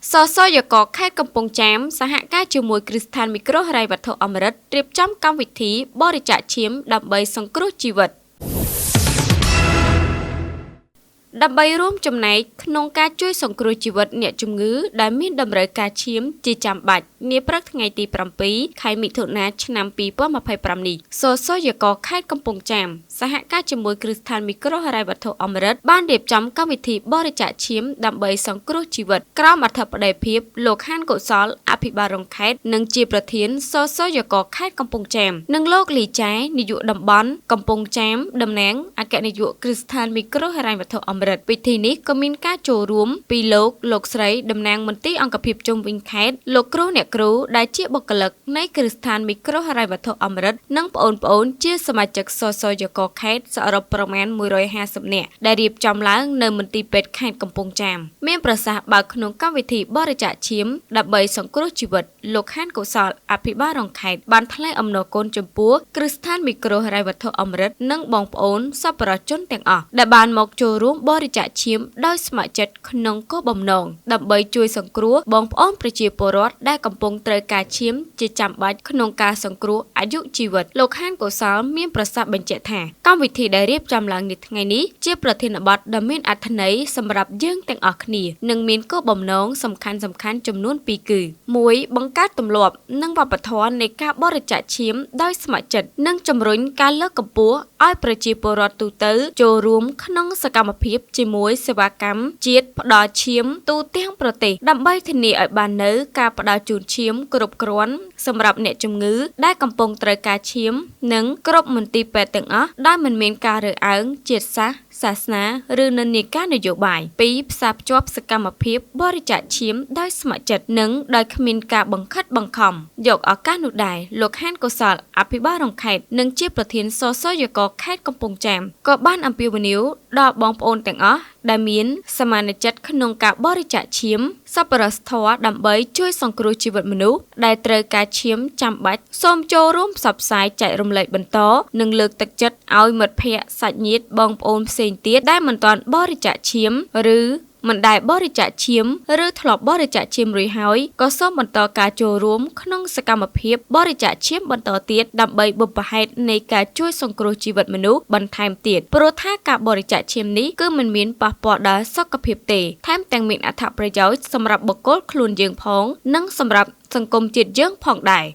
សសយកខេត្តកំពង់ចាមសហការជាមួយគ្រឹះស្ថានមីក្រូហិរញ្ញវត្ថុអមរិតរៀបចំកម្មវិធីបរិច្ចាគឈាមដើម្បីសង្គ្រោះជីវិតដើម្បីរួមចំណែកក្នុងការជួយសង្គ្រោះជីវិតអ្នកជំងឺដែលមានតម្រូវការឈាមជាចាំបាច់នាព្រឹកថ្ងៃទី7 ខែមិថុនាឆ្នាំ2025នេះសសយកខេត្តកំពង់ចាមសហការជាមួយគ្រឹះស្ថានមីក្រូហិរញ្ញវត្ថុអមរិតបានរៀបចំកម្មវិធីបរិច្ចាគឈាមដើម្បីសង្គ្រោះជីវិតក្រោមអធិបតីភាពលោកហានកុសលអភិបាលរងខេត្តនិងជាប្រធានសសយកខេត្តកំពង់ចាមនិងលោកលីចែនាយកតំបន់កំពង់ចាមតំណាងអគ្គនាយកគ្រឹះស្ថានមីក្រូហិរញ្ញវត្ថុអមរិតពិធីនេះក៏មានការចូលរួមពីលោកស្រីតំណាងមន្ទីរអង្គភាពជុំវិញខេត្តលោកគ្រូអ្នកគ្រូដែលជាបុគ្គលិកនៃគ្រឹះស្ថានមីក្រូហិរញ្ញវត្ថុអមរិតនិងប្អូនៗជាសមាជិកសសយកខេត្តសរុបប្រមាណ150នាក់ដែលរៀបចំឡើងនៅមន្ទីរពេទ្យខេត្តកំពង់ចាមមានប្រសាសន៍បើកក្នុងកម្មវិធីបរិច្ចាគឈាមដើម្បីសង្គ្រោះជីវិតលោកហានកុសលអភិបាលរងខេត្តបានថ្លែងអំណរគុណចំពោះគ្រឹះស្ថានមីក្រូហិរញ្ញវត្ថុអមរិតនិងបងប្អូនសប្បុរសជនទាំងអស់ដែលបានមកចូលរួមបរិច្ចាគឈាមដោយស្ម័គ្រចិត្តក្នុងគោលបំណងដើម្បីជួយសង្គ្រោះបងប្អូនប្រជាពលរដ្ឋដែលកំពុងត្រូវការឈាមជាចាំបាច់ក្នុងការសង្គ្រោះអាយុជីវិតលោកហានកុសលមានប្រសាសន៍បញ្ជាក់ថាកម្មវិធីដែលរៀបចំឡើងនេះថ្ងៃនេះជាប្រធានបទដ៏មានអត្ថន័យសម្រាប់យើងទាំងអស់គ្នានិងមានគោលបំណងសំខាន់ចំនួន2គឺ1បង្កើតទម្លាប់និងវប្បធម៌នៃការបរិច្ចាគឈាមដោយស្ម័គ្រចិត្តនិងជំរុញការលើកកម្ពស់ឲ្យប្រជាពលរដ្ឋទូទៅចូលរួមក្នុងសកម្មភាពជាមួយសេវាកម្មជាតិផ្ដល់ឈាមទូទាំងប្រទេសដើម្បីធានាឲ្យបាននូវការផ្ដល់ជូនឈាមគ្រប់គ្រាន់សម្រាប់អ្នកជំងឺដែលកំពុងត្រូវការឈាមនិងគ្រប់មន្ទីរពេទ្យទាំងអស់ដែលមិនមានការរើសអើងជាតិសាសន៍សាសនាឬនិន្នាការនយោបាយ2ផ្សារភ្ជាប់សកម្មភាពបរិច្ចាគឈាមដោយស្ម័គ្រចិត្តនិងដោយគ្មានការបង្ខិតបង្ខំយកឱកាសនោះដែរលោកហានកុសលអភិបាលរងខេត្តនិងជាប្រធានសសយកខេត្តកំពង់ចាមក៏បានអំពាវនាវដល់បងប្អូនទាំងអស់ដែលមានសមានចិត្តក្នុងការបរិច្ចាគឈាមសប្បុរសធម៌ដើម្បីជួយសង្គ្រោះជីវិតមនុស្សដែលត្រូវការឈាមចាំបាច់សូមចូលរួមផ្សព្វផ្សាយចែករំលែកបន្តនិងលើកទឹកចិត្តឲ្យមិត្តភ័ក្តិសាច់ញាតិបងប្អូនផ្សេងទៀតដែលមិនទាន់បរិច្ចាគឈាមឬមិនដែលបរិច្ចាគឈាមឬធ្លាប់បរិច្ចាគឈាមរួចហើយក៏សូមបន្តការចូលរួមក្នុងសកម្មភាពបរិច្ចាគឈាមបន្តទៀតដើម្បីបុព្វហេតុនៃការជួយសង្គ្រោះជីវិតមនុស្សបន្ថែមទៀតព្រោះថាការបរិច្ចាគឈាមនេះគឺមិនមានប៉ះពាល់ដល់សុខភាពទេថែមទាំងមានអត្ថប្រយោជន៍សម្រាប់បុគ្គលខ្លួនយើងផងនិងសម្រាប់សង្គមជាតិយើងផងដែរ